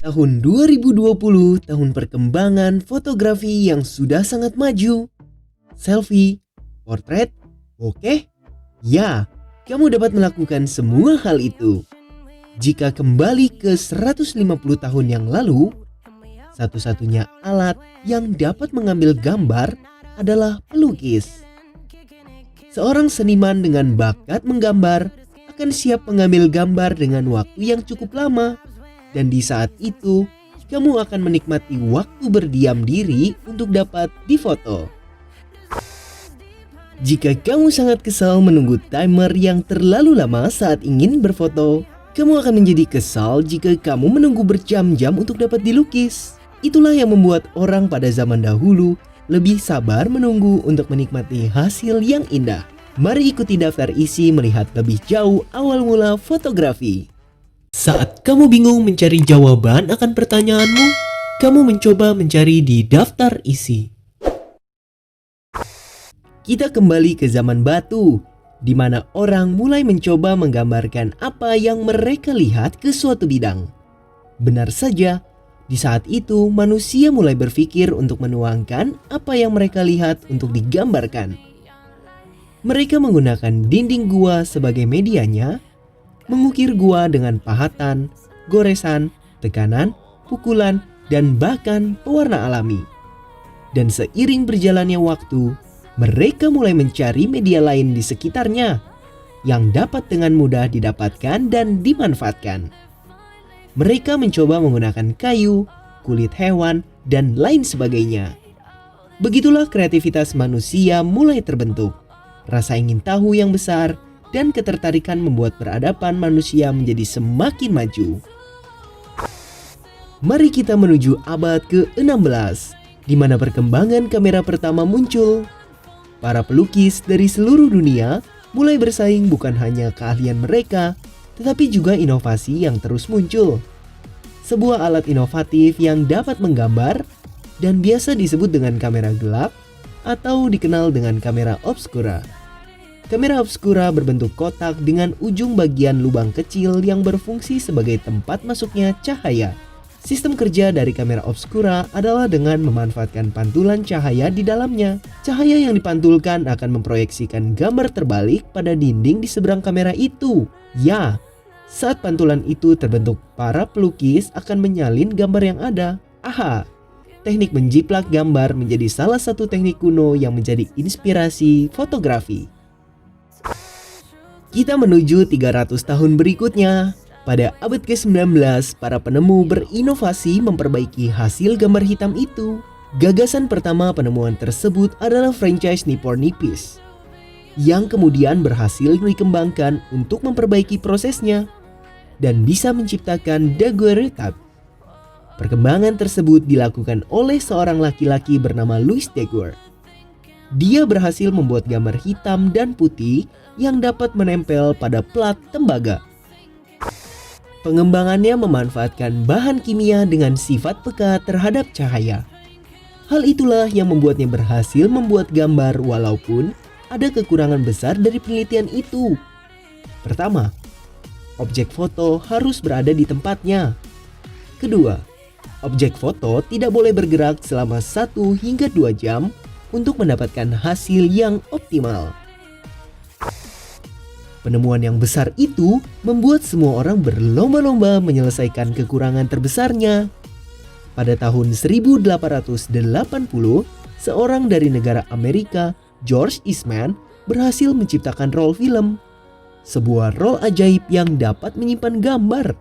Tahun 2020, tahun perkembangan fotografi yang sudah sangat maju. Selfie, portret, bokeh, ya, kamu dapat melakukan semua hal itu. Jika kembali ke 150 tahun yang lalu, satu-satunya alat yang dapat mengambil gambar adalah pelukis. Seorang seniman dengan bakat menggambar akan siap mengambil gambar dengan waktu yang cukup lama. Dan di saat itu, kamu akan menikmati waktu berdiam diri untuk dapat difoto. Jika kamu sangat kesal menunggu timer yang terlalu lama saat ingin berfoto, kamu akan menjadi kesal jika kamu menunggu berjam-jam untuk dapat dilukis. Itulah yang membuat orang pada zaman dahulu lebih sabar menunggu untuk menikmati hasil yang indah. Mari ikuti daftar isi melihat lebih jauh awal mula fotografi. Saat kamu bingung mencari jawaban akan pertanyaanmu, kamu mencoba mencari di daftar isi. Kita kembali ke zaman batu, di mana orang mulai mencoba menggambarkan apa yang mereka lihat ke suatu bidang. Benar saja, di saat itu manusia mulai berpikir untuk menuangkan apa yang mereka lihat untuk digambarkan. Mereka menggunakan dinding gua sebagai medianya, mengukir gua dengan pahatan, goresan, tekanan, pukulan, dan bahkan pewarna alami. Dan seiring berjalannya waktu, mereka mulai mencari media lain di sekitarnya yang dapat dengan mudah didapatkan dan dimanfaatkan. Mereka mencoba menggunakan kayu, kulit hewan, dan lain sebagainya. Begitulah kreativitas manusia mulai terbentuk. Rasa ingin tahu yang besar dan ketertarikan membuat peradaban manusia menjadi semakin maju. Mari kita menuju abad ke-16, di mana perkembangan kamera pertama muncul. Para pelukis dari seluruh dunia mulai bersaing bukan hanya keahlian mereka, tetapi juga inovasi yang terus muncul. Sebuah alat inovatif yang dapat menggambar dan biasa disebut dengan kamera gelap atau dikenal dengan kamera obscura. Kamera obscura berbentuk kotak dengan ujung bagian lubang kecil yang berfungsi sebagai tempat masuknya cahaya. Sistem kerja dari kamera obscura adalah dengan memanfaatkan pantulan cahaya di dalamnya. Cahaya yang dipantulkan akan memproyeksikan gambar terbalik pada dinding di seberang kamera itu. Ya, saat pantulan itu terbentuk, para pelukis akan menyalin gambar yang ada. Aha, teknik menjiplak gambar menjadi salah satu teknik kuno yang menjadi inspirasi fotografi. Kita menuju 300 tahun berikutnya. Pada abad ke-19, para penemu berinovasi memperbaiki hasil gambar hitam itu. Gagasan pertama penemuan tersebut adalah franchise Nippon nipis, yang kemudian berhasil dikembangkan untuk memperbaiki prosesnya dan bisa menciptakan daguerreotype. Perkembangan tersebut dilakukan oleh seorang laki-laki bernama Louis Daguerre. Dia berhasil membuat gambar hitam dan putih yang dapat menempel pada plat tembaga. Pengembangannya memanfaatkan bahan kimia dengan sifat peka terhadap cahaya. Hal itulah yang membuatnya berhasil membuat gambar walaupun ada kekurangan besar dari penelitian itu. Pertama, objek foto harus berada di tempatnya. Kedua, objek foto tidak boleh bergerak selama 1 hingga 2 jam untuk mendapatkan hasil yang optimal. Penemuan yang besar itu membuat semua orang berlomba-lomba menyelesaikan kekurangan terbesarnya. Pada tahun 1880, seorang dari negara Amerika, George Eastman, berhasil menciptakan roll film. Sebuah roll ajaib yang dapat menyimpan gambar.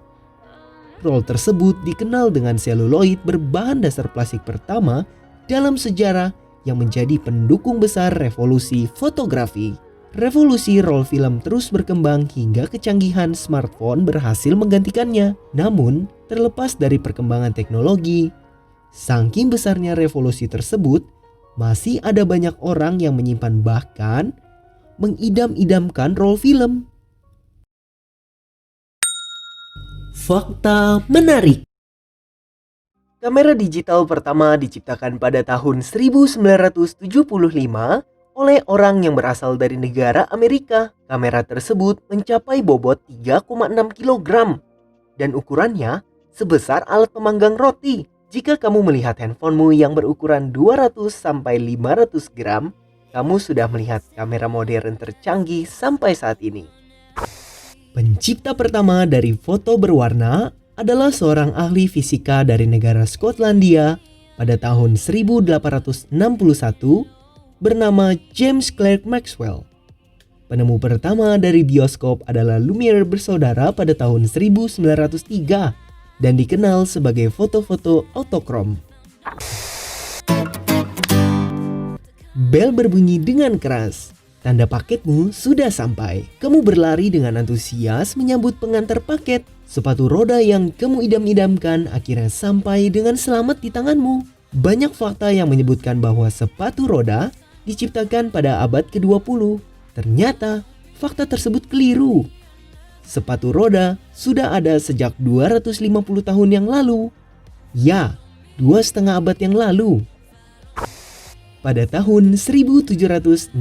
Roll tersebut dikenal dengan seluloid berbahan dasar plastik pertama dalam sejarah yang menjadi pendukung besar revolusi fotografi. Revolusi roll film terus berkembang hingga kecanggihan smartphone berhasil menggantikannya. Namun, terlepas dari perkembangan teknologi, saking besarnya revolusi tersebut, masih ada banyak orang yang menyimpan bahkan mengidam-idamkan roll film. Fakta menarik. Kamera digital pertama diciptakan pada tahun 1975 oleh orang yang berasal dari negara Amerika. Kamera tersebut mencapai bobot 3,6 kg dan ukurannya sebesar alat pemanggang roti. Jika kamu melihat handphonemu yang berukuran 200-500 gram, kamu sudah melihat kamera modern tercanggih sampai saat ini. Pencipta pertama dari foto berwarna adalah seorang ahli fisika dari negara Skotlandia pada tahun 1861 bernama James Clerk Maxwell. Penemu pertama dari bioskop adalah Lumiere bersaudara pada tahun 1903 dan dikenal sebagai foto-foto autokrom. Bel berbunyi dengan keras. Tanda paketmu sudah sampai. Kamu berlari dengan antusias menyambut pengantar paket. Sepatu roda yang kamu idam-idamkan akhirnya sampai dengan selamat di tanganmu. Banyak fakta yang menyebutkan bahwa sepatu roda diciptakan pada abad ke-20. Ternyata fakta tersebut keliru. Sepatu roda sudah ada sejak 250 tahun yang lalu. Ya, 2,5 abad yang lalu. Pada tahun 1760,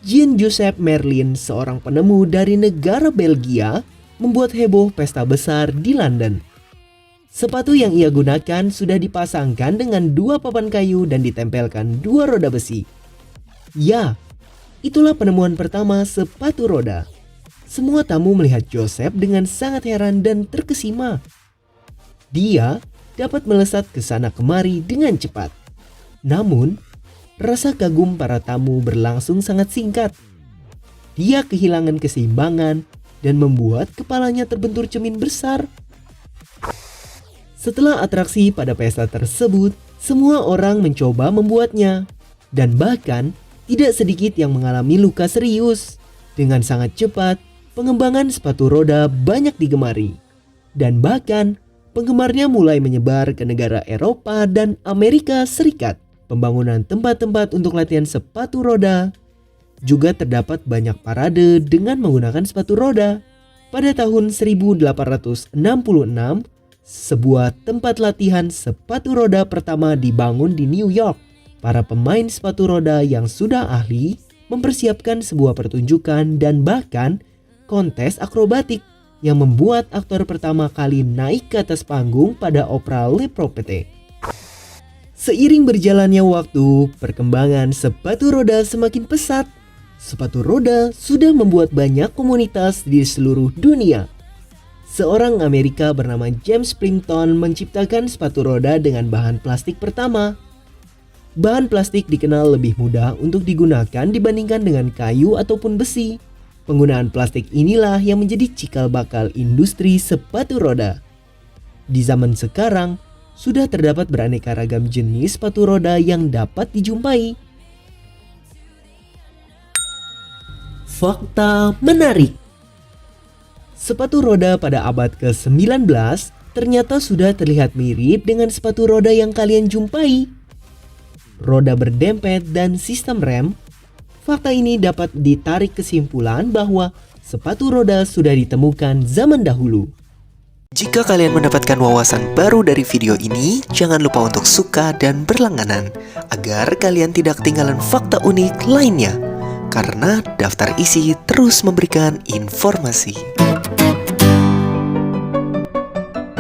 Jean-Joseph Merlin, seorang penemu dari negara Belgia, membuat heboh pesta besar di London. Sepatu yang ia gunakan sudah dipasangkan dengan 2 papan kayu dan ditempelkan 2 roda besi. Ya, itulah penemuan pertama sepatu roda. Semua tamu melihat Joseph dengan sangat heran dan terkesima. Dia dapat melesat ke sana kemari dengan cepat. Namun, rasa kagum para tamu berlangsung sangat singkat. Dia kehilangan keseimbangan dan membuat kepalanya terbentur cermin besar. Setelah atraksi pada pesta tersebut, semua orang mencoba membuatnya. Dan bahkan, tidak sedikit yang mengalami luka serius. Dengan sangat cepat, pengembangan sepatu roda banyak digemari. Dan bahkan, penggemarnya mulai menyebar ke negara Eropa dan Amerika Serikat. Pembangunan tempat-tempat untuk latihan sepatu roda. Juga terdapat banyak parade dengan menggunakan sepatu roda. Pada tahun 1866, sebuah tempat latihan sepatu roda pertama dibangun di New York. Para pemain sepatu roda yang sudah ahli mempersiapkan sebuah pertunjukan dan bahkan kontes akrobatik yang membuat aktor pertama kali naik ke atas panggung pada opera Le Prophète. Seiring berjalannya waktu, perkembangan sepatu roda semakin pesat. Sepatu roda sudah membuat banyak komunitas di seluruh dunia. Seorang Amerika bernama James Princeton menciptakan sepatu roda dengan bahan plastik pertama. Bahan plastik dikenal lebih mudah untuk digunakan dibandingkan dengan kayu ataupun besi. Penggunaan plastik inilah yang menjadi cikal bakal industri sepatu roda. Di zaman sekarang, sudah terdapat beraneka ragam jenis sepatu roda yang dapat dijumpai. Fakta menarik. Sepatu roda pada abad ke-19 ternyata sudah terlihat mirip dengan sepatu roda yang kalian jumpai. Roda berdempet dan sistem rem. Fakta ini dapat ditarik kesimpulan bahwa sepatu roda sudah ditemukan zaman dahulu. Jika kalian mendapatkan wawasan baru dari video ini, jangan lupa untuk suka dan berlangganan agar kalian tidak ketinggalan fakta unik lainnya. Karena daftar isi terus memberikan informasi.